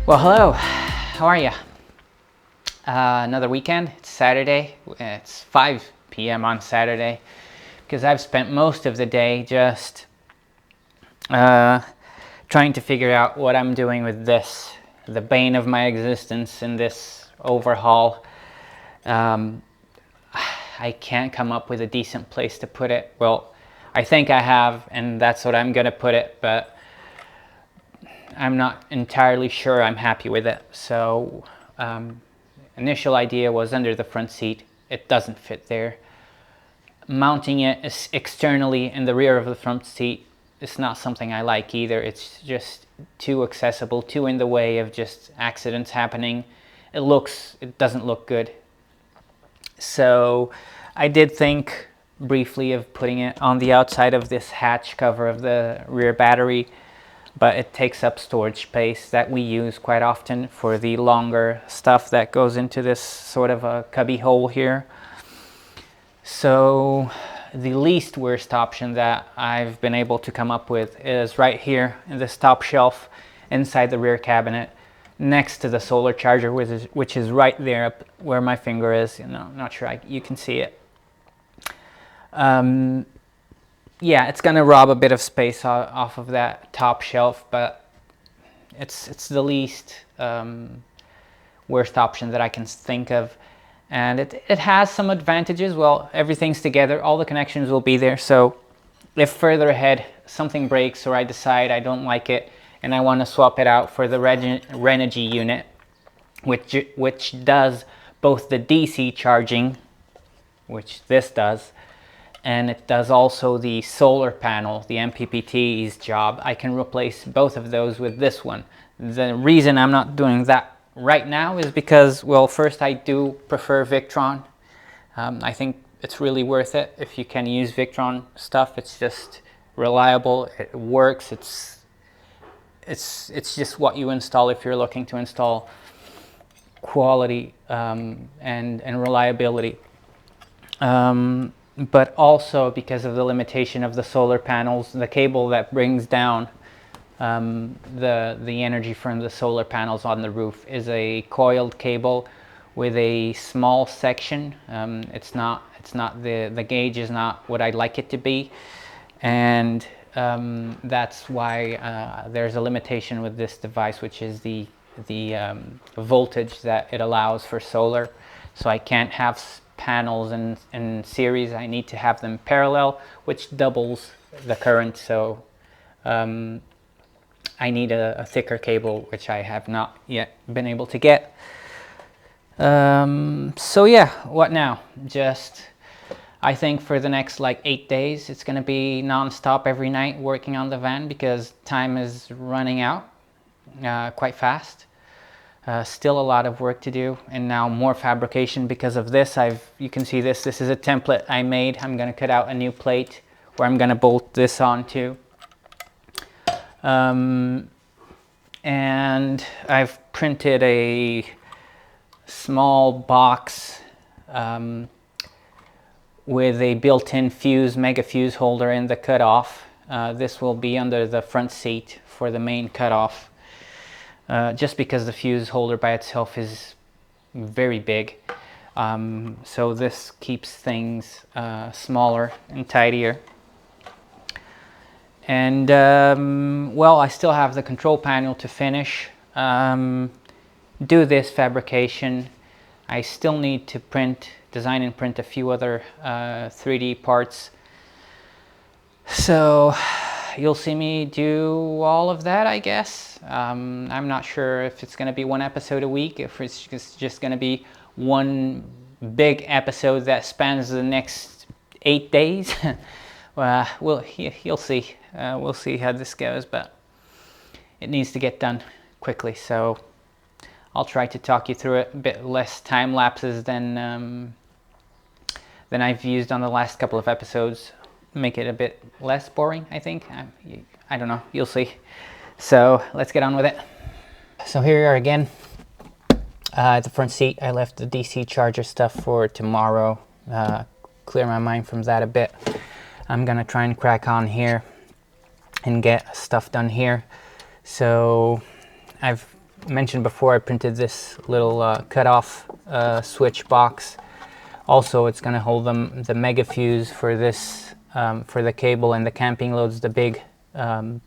Well, hello. How are you? Another weekend. It's Saturday. It's 5 p.m. on Saturday because I've spent most of the day just trying to figure out what I'm doing with this, the bane of my existence in this overhaul. I can't come up with a decent place to put it. Well, I think I have, and that's what I'm going to put it, but I'm not entirely sure I'm happy with it. So initial idea was under the front seat. It doesn't fit there. Mounting it externally in the rear of the front seat is not something I like either. It's just too accessible, too in the way of just accidents happening. It doesn't look good. So I did think briefly of putting it on the outside of this hatch cover of the rear battery, but it takes up storage space that we use quite often for the longer stuff that goes into this sort of a cubby hole here. So the least worst option that I've been able to come up with is right here in this top shelf inside the rear cabinet next to the solar charger, which is right there up where my finger is. Not sure you can see it. Yeah, it's gonna rob a bit of space off of that top shelf, but it's the least worst option that I can think of, and it has some advantages. Well, everything's together, all the connections will be there, so if further ahead something breaks or I decide I don't like it and I want to swap it out for the Renogy unit, which does both the DC charging, which this does, and it does also the solar panel, the MPPT's job. I can replace both of those with this one. The reason I'm not doing that right now is because, well, first, I do prefer Victron. I think it's really worth it if you can use Victron stuff. It's just reliable, it works, it's just what you install if you're looking to install quality and reliability. But also because of the limitation of the solar panels, the cable that brings down the energy from the solar panels on the roof is a coiled cable with a small section. It's not the gauge is not what I'd like it to be, and that's why there's a limitation with this device, which is the voltage that it allows for solar. So I can't have panels in series. I need to have them parallel, which doubles the current. So I need a thicker cable, which I have not yet been able to get. So yeah, what now? I think for the next like 8 days, it's going to be non-stop every night working on the van because time is running out quite fast. Still a lot of work to do, and now more fabrication because of this. You can see this is a template I made. I'm going to cut out a new plate where I'm going to bolt this onto. And I've printed a small box with a built-in mega fuse holder in the cutoff. This will be under the front seat for the main cutoff. Just because the fuse holder by itself is very big. So this keeps things smaller and tidier. And well, I still have the control panel to finish. Do this fabrication. I still need to design and print a few other 3D parts. So you'll see me do all of that, I guess. I'm not sure if it's going to be one episode a week, if it's just going to be one big episode that spans the next 8 days. You'll see. We'll see how this goes, but it needs to get done quickly. So I'll try to talk you through it. A bit less time lapses than I've used on the last couple of episodes. Make it a bit less boring, I think. I don't know, you'll see. So let's get on with it. So here we are again at the front seat. I left the DC charger stuff for tomorrow. Clear my mind from that a bit. I'm gonna try and crack on here and get stuff done here. So I've mentioned before, I printed this little cutoff switch box. Also, it's going to hold the mega fuse for this, for the cable, and the camping loads, the big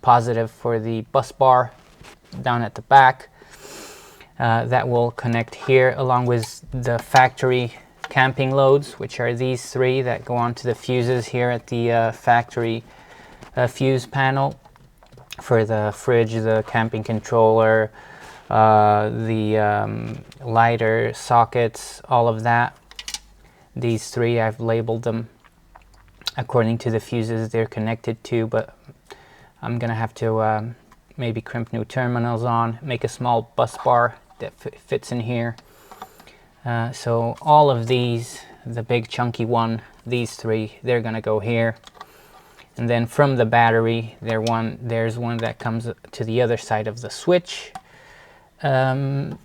positive for the bus bar down at the back. That will connect here along with the factory camping loads, which are these three that go onto the fuses here at the factory fuse panel for the fridge, the camping controller, the lighter sockets, all of that. These three, I've labeled them according to the fuses they're connected to, but I'm gonna have to maybe crimp new terminals on, make a small bus bar that fits in here. So all of these, the big chunky one, these three, they're gonna go here. And then from the battery, there's one that comes to the other side of the switch. And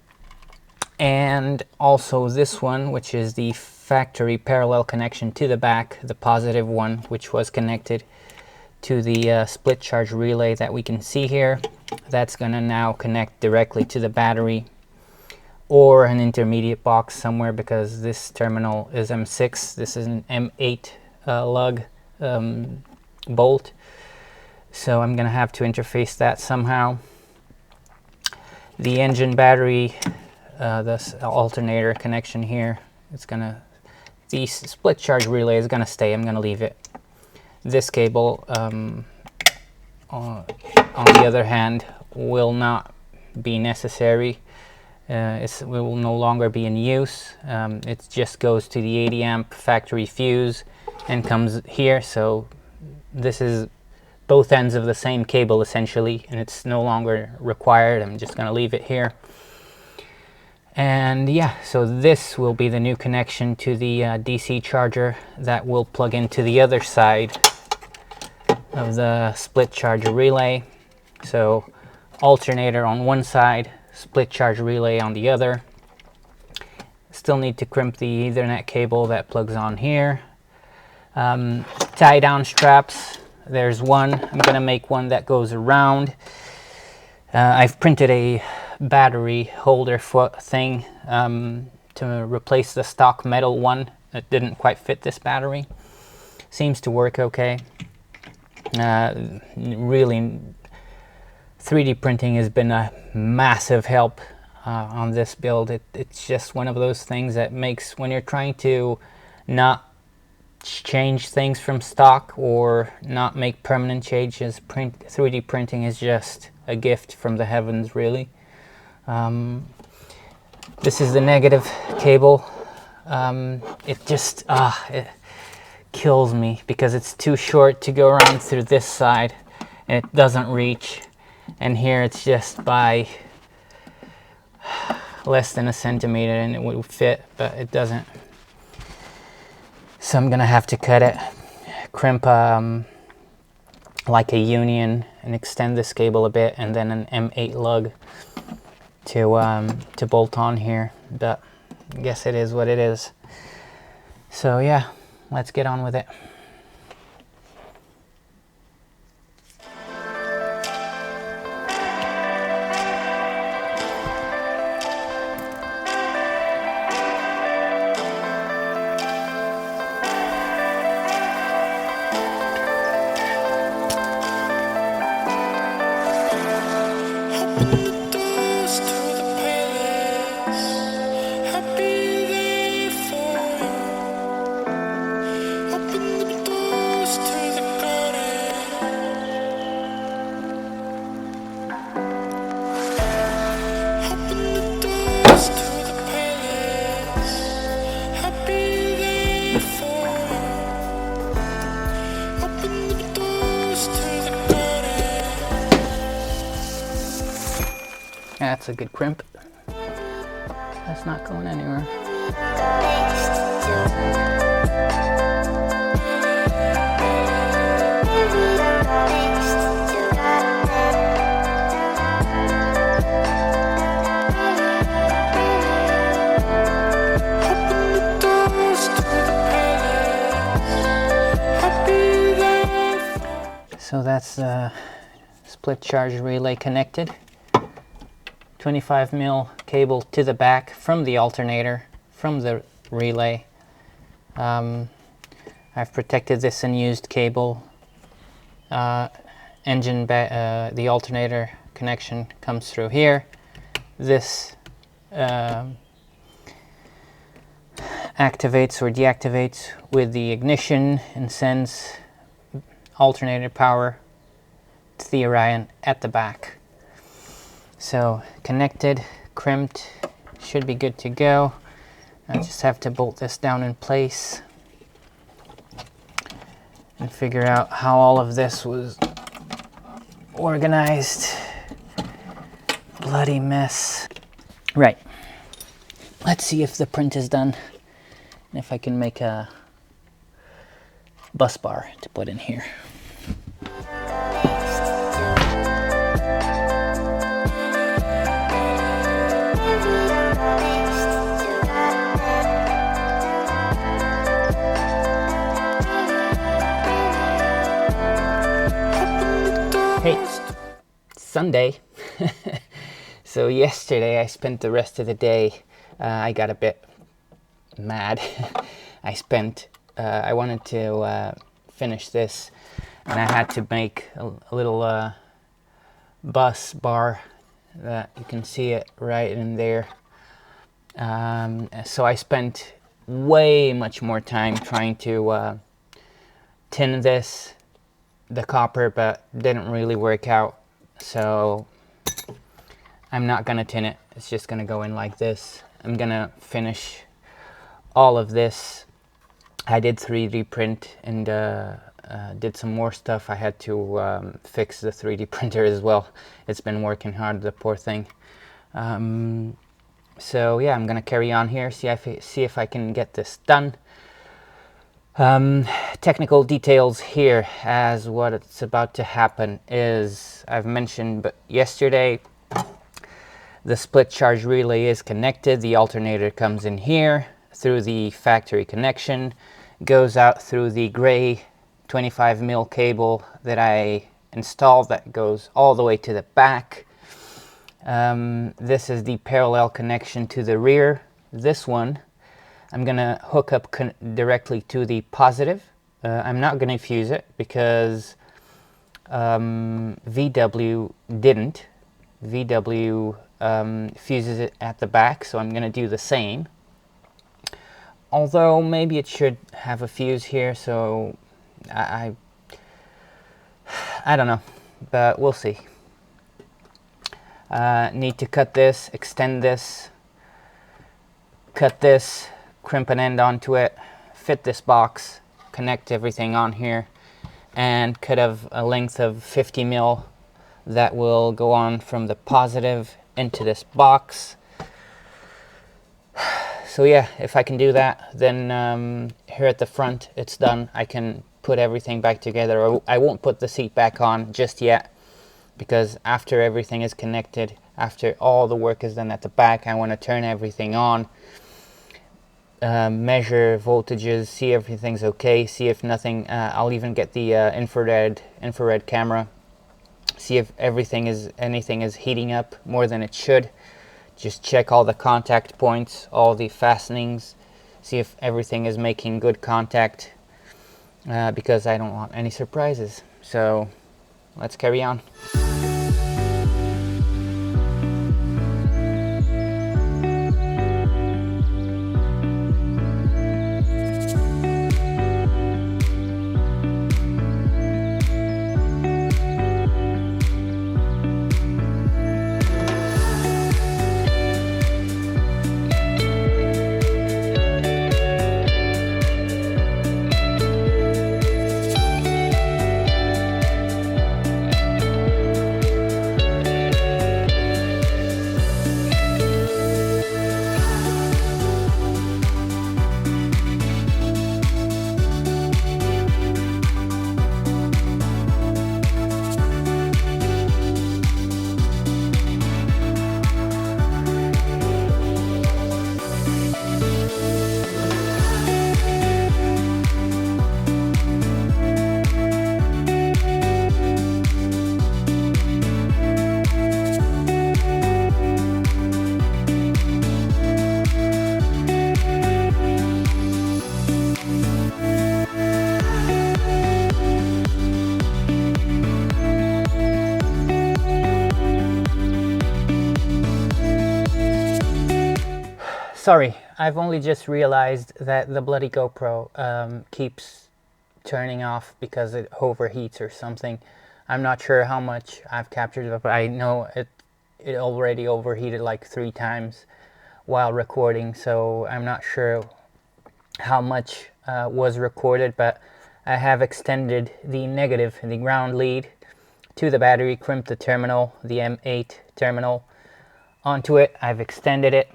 also this one, which is the factory parallel connection to the back, the positive one, which was connected to the split charge relay that we can see here. That's gonna now connect directly to the battery or an intermediate box somewhere, because this terminal is M6. This is an M8 lug bolt. So I'm gonna have to interface that somehow. The engine battery, this alternator connection here, the split charge relay is gonna stay. I'm gonna leave it. This cable, on the other hand, will not be necessary. It will no longer be in use. It just goes to the 80 amp factory fuse and comes here. So this is both ends of the same cable essentially, and it's no longer required. I'm just going to leave it here. And yeah, so this will be the new connection to the DC charger that will plug into the other side of the split charge relay. So alternator on one side, split charge relay on the other. Still need to crimp the Ethernet cable that plugs on here. Tie down straps, there's one. I'm gonna make one that goes around. I've printed a battery holder foot thing to replace the stock metal one. It didn't quite fit this battery. Seems to work okay. Really, 3D printing has been a massive help on this build. It's just one of those things that makes, when you're trying to not change things from stock or not make permanent changes, 3D printing is just a gift from the heavens, really. This is the negative cable. It just it kills me because it's too short to go around through this side and it doesn't reach, and here it's just by less than a centimeter and it would fit, but it doesn't. So I'm gonna have to cut it, crimp like a union and extend this cable a bit, and then an M8 lug to bolt on here. But I guess it is what it is. So yeah, let's get on with it. That's a good crimp. That's not going anywhere. So that's the split charge relay connected 25 mil cable to the back from the alternator, from the relay. I've protected this unused cable. The alternator connection comes through here. This activates or deactivates with the ignition and sends alternator power to the Orion at the back. So connected, crimped, should be good to go. I just have to bolt this down in place and figure out how all of this was organized. Bloody mess. Right. Let's see if the print is done and if I can make a bus bar to put in here. Hey, Sunday. So yesterday I spent the rest of the day, I got a bit mad. I wanted to finish this, and I had to make a little bus bar that you can see it right in there. So I spent way much more time trying to tin this, the copper, but didn't really work out. So I'm not gonna tin it. It's just gonna go in like this. I'm gonna finish all of this. I did 3D print and did some more stuff. I had to fix the 3D printer as well. It's been working hard, the poor thing. So yeah, I'm gonna carry on here, see if I can get this done. Technical details here, as what it's about to happen is, I've mentioned but yesterday, the split charge relay is connected. The alternator comes in here through the factory connection, goes out through the gray 25 mil cable that I installed that goes all the way to the back. This is the parallel connection to the rear. This one I'm gonna hook up directly to the positive. I'm not gonna fuse it because VW didn't. VW fuses it at the back, so I'm gonna do the same. Although maybe it should have a fuse here, so I don't know, but we'll see. Need to cut this, extend this, cut this, crimp an end onto it, fit this box, connect everything on here, and cut a length of 50 mil that will go on from the positive into this box. So yeah, if I can do that, then here at the front it's done. I can put everything back together. I won't put the seat back on just yet, because after everything is connected, after all the work is done at the back, I want to turn everything on, measure voltages, see if everything's okay, see if nothing, I'll even get the infrared camera, see if anything is heating up more than it should. Just check all the contact points, all the fastenings, see if everything is making good contact, because I don't want any surprises. So let's carry on. Sorry, I've only just realized that the bloody GoPro keeps turning off because it overheats or something. I'm not sure how much I've captured, but I know it already overheated like 3 times while recording, so I'm not sure how much was recorded, but I have extended the negative, the ground lead, to the battery, crimped the terminal, the M8 terminal onto it. I've extended it,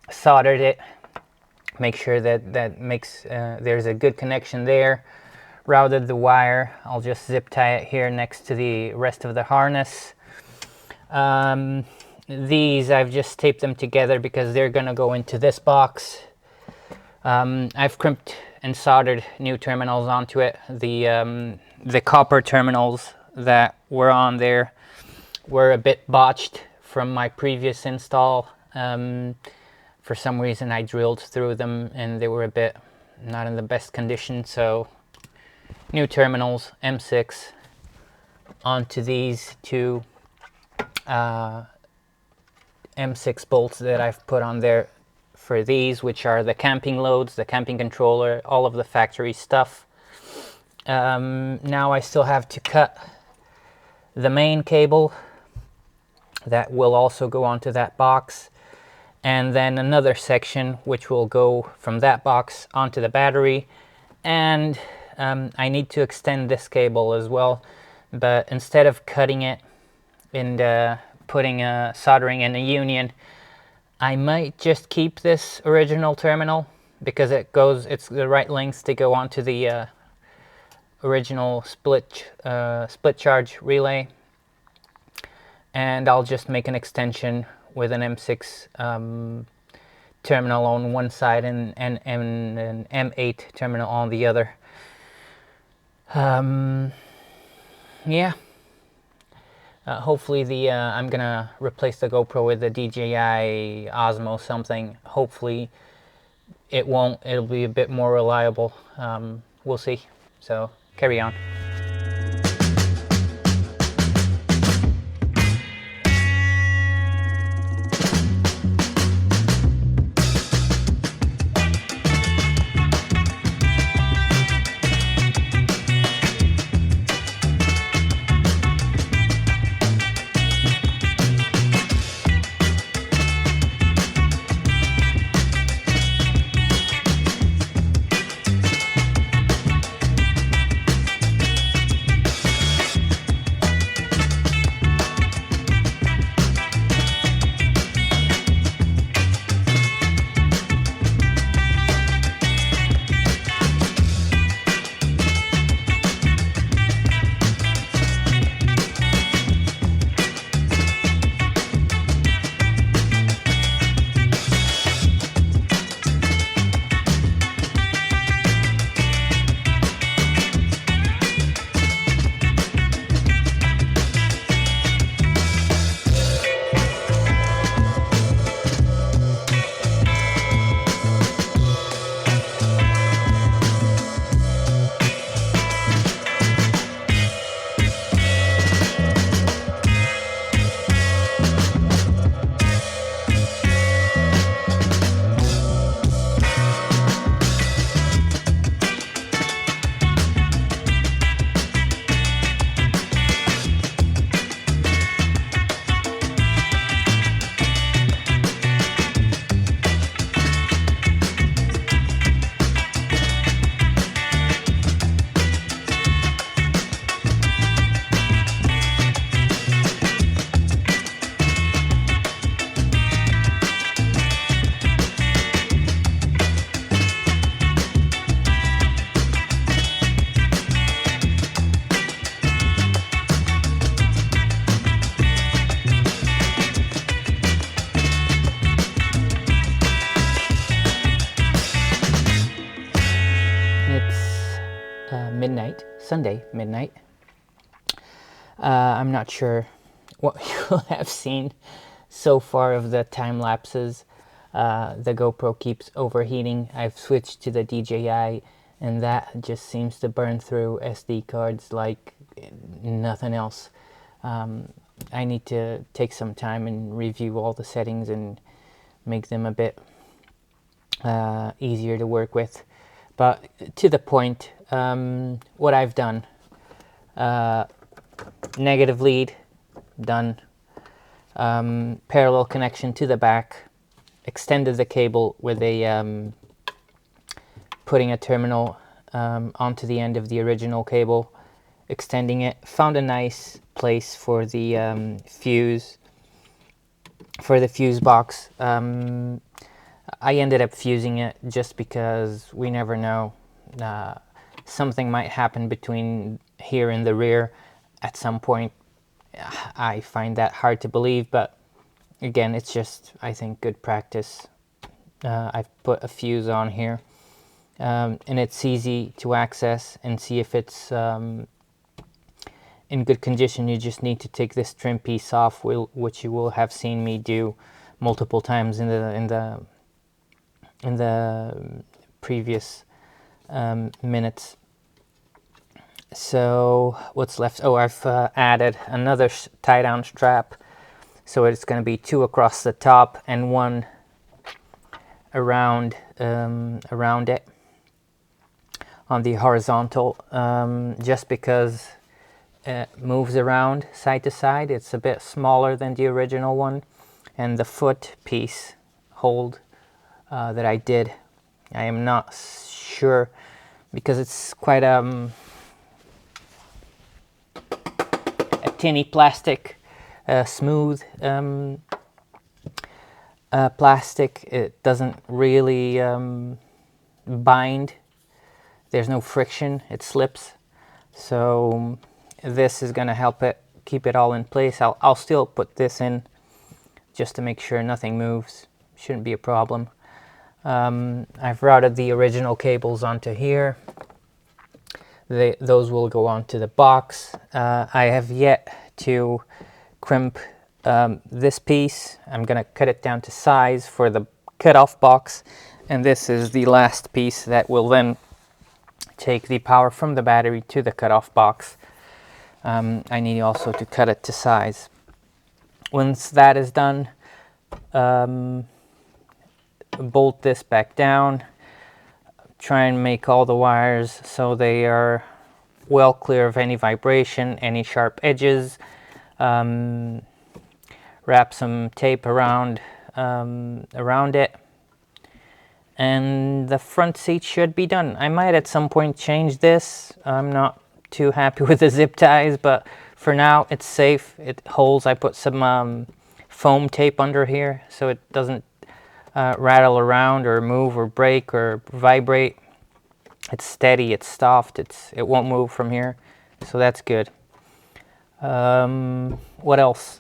soldered it, make sure that there's a good connection there, routed the wire. I'll just zip tie it here next to the rest of the harness. These I've just taped them together because they're gonna go into this box. I've crimped and soldered new terminals onto it. The copper terminals that were on there were a bit botched from my previous install. For some reason I drilled through them and they were a bit not in the best condition, so new terminals, M6 onto these two M6 bolts that I've put on there for these, which are the camping loads, the camping controller, all of the factory stuff. Now I still have to cut the main cable that will also go onto that box, and then another section which will go from that box onto the battery. And I need to extend this cable as well, but instead of cutting it and putting soldering in a union, I might just keep this original terminal because it's the right length to go onto the original split charge relay, and I'll just make an extension with an M6 terminal on one side and an M8 terminal on the other. Yeah. Hopefully I'm gonna replace the GoPro with the DJI Osmo something. Hopefully it'll be a bit more reliable. We'll see. So carry on. Midnight, Sunday midnight. I'm not sure what you'll have seen so far of the time lapses. The GoPro keeps overheating. I've switched to the DJI and that just seems to burn through SD cards like nothing else. I need to take some time and review all the settings and make them a bit easier to work with. But to the point, what I've done, negative lead, done, parallel connection to the back, extended the cable with a putting a terminal onto the end of the original cable, extending it, found a nice place for the fuse, box. I ended up fusing it just because we never know. Something might happen between here and the rear at some point. I find that hard to believe, but again, it's just, I think, good practice. I've put a fuse on here, and it's easy to access and see if it's in good condition. You just need to take this trim piece off, which you will have seen me do multiple times in the previous minutes. So what's left? Oh, I've added another tie down strap, so it's going to be 2 across the top and 1 around it on the horizontal, just because it moves around side to side. It's a bit smaller than the original one, and the foot piece hold that I did, I am not sure, because it's quite a tinny plastic, smooth plastic. It doesn't really bind. There's no friction, it slips. So this is going to help it keep it all in place. I'll still put this in just to make sure nothing moves. Shouldn't be a problem. I've routed the original cables onto here. Those will go onto the box. I have yet to crimp this piece. I'm going to cut it down to size for the cutoff box, and this is the last piece that will then take the power from the battery to the cutoff box. I need also to cut it to size. Once that is done, bolt this back down, try and make all the wires so they are well clear of any vibration, any sharp edges. Wrap some tape around it, and the front seat should be done. I might at some point change this. I'm not too happy with the zip ties, but for now it's safe. It holds. I put some foam tape under here so it doesn't rattle around or move or break or vibrate. It's steady, it's soft, it won't move from here, so that's good. What else?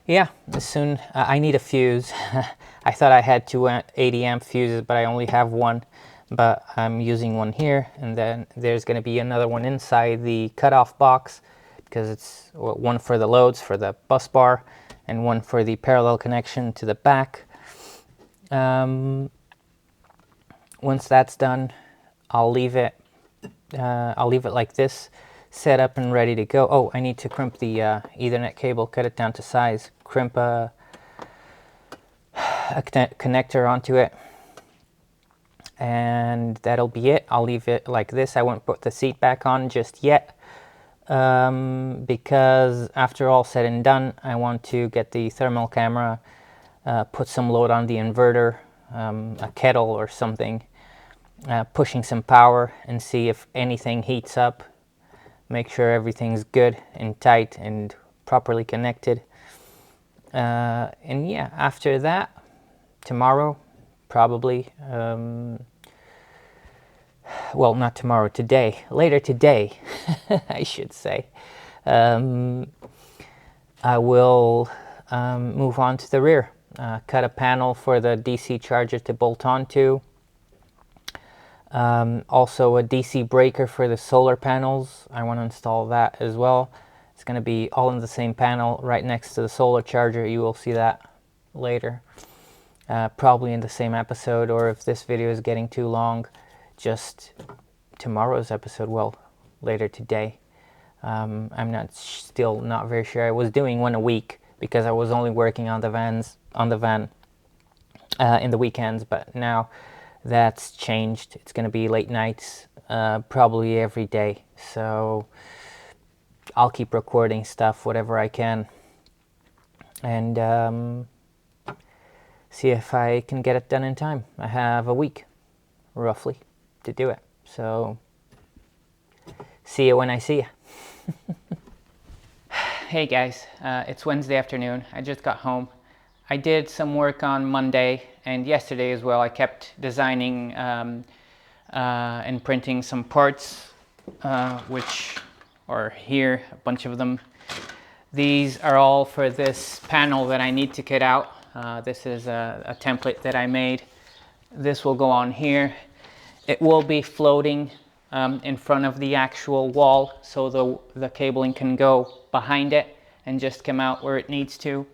Yeah, I need a fuse. I thought I had 2 80 amp fuses, but I only have 1. But I'm using one here, and then there's going to be another one inside the cutoff box, because it's one for the loads for the bus bar and one for the parallel connection to the back. Once that's done, I'll leave it like this, set up and ready to go. Oh, I need to crimp the Ethernet cable, cut it down to size, crimp a connector onto it, and that'll be it. I'll leave it like this. I won't put the seat back on just yet, because after all said and done, I want to get the thermal camera, put some load on the inverter, a kettle or something, pushing some power, and see if anything heats up. Make sure everything's good and tight and properly connected. And yeah, after that, tomorrow, probably, well, not tomorrow, today, later today, I should say, I will move on to the rear, cut a panel for the DC charger to bolt onto. Also a DC breaker for the solar panels. I want to install that as well. It's going to be all in the same panel right next to the solar charger. You will see that later, probably in the same episode, or if this video is getting too long, just tomorrow's episode, well, later today. I'm still not very sure. I was doing one a week because I was only working on the van in the weekends, but now that's changed. It's going to be late nights, probably every day. So I'll keep recording stuff, whatever I can, and see if I can get it done in time. I have a week, roughly, to do it. So see you when I see you. Hey guys, it's Wednesday afternoon. I just got home. I did some work on Monday and yesterday as well. I kept designing and printing some parts, which are here, a bunch of them. These are all for this panel that I need to cut out. This is a template that I made. This will go on here. It will be floating in front of the actual wall, so the cabling can go behind it and just come out where it needs to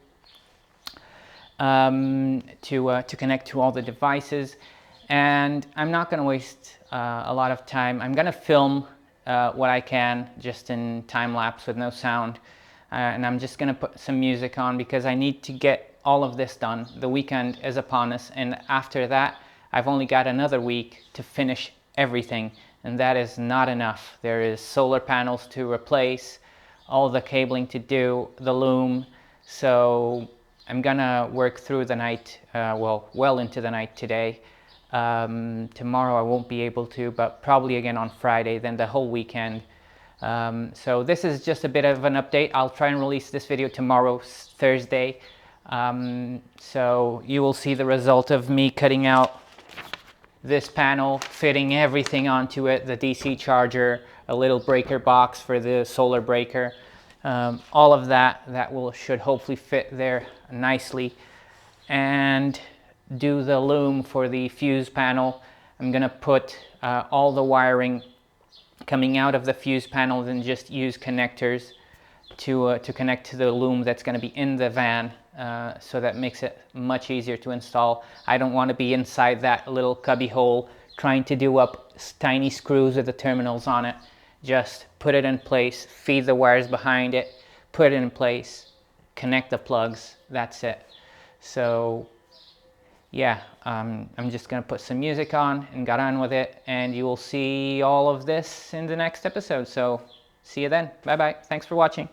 connect to all the devices. And I'm not going to waste a lot of time. I'm going to film what I can just in time lapse with no sound, and I'm just going to put some music on because I need to get all of this done. The weekend is upon us, and after that I've only got another week to finish everything, and that is not enough. There is solar panels to replace, all the cabling to do, the loom. So I'm gonna work through the night, well into the night today. Tomorrow I won't be able to, but probably again on Friday, then the whole weekend. So this is just a bit of an update. I'll try and release this video tomorrow, Thursday. So you will see the result of me cutting out this panel, fitting everything onto it, the DC charger, a little breaker box for the solar breaker, all of that should hopefully fit there nicely, and do the loom for the fuse panel. I'm gonna put all the wiring coming out of the fuse panels and just use connectors to connect to the loom that's going to be in the van, so that makes it much easier to install. I don't want to be inside that little cubby hole trying to do up tiny screws with the terminals on it. Just put it in place, feed the wires behind it, put it in place, connect the plugs, that's it. So yeah, I'm just going to put some music on and got on with it, and you will see all of this in the next episode. So see you then. Bye bye. Thanks for watching.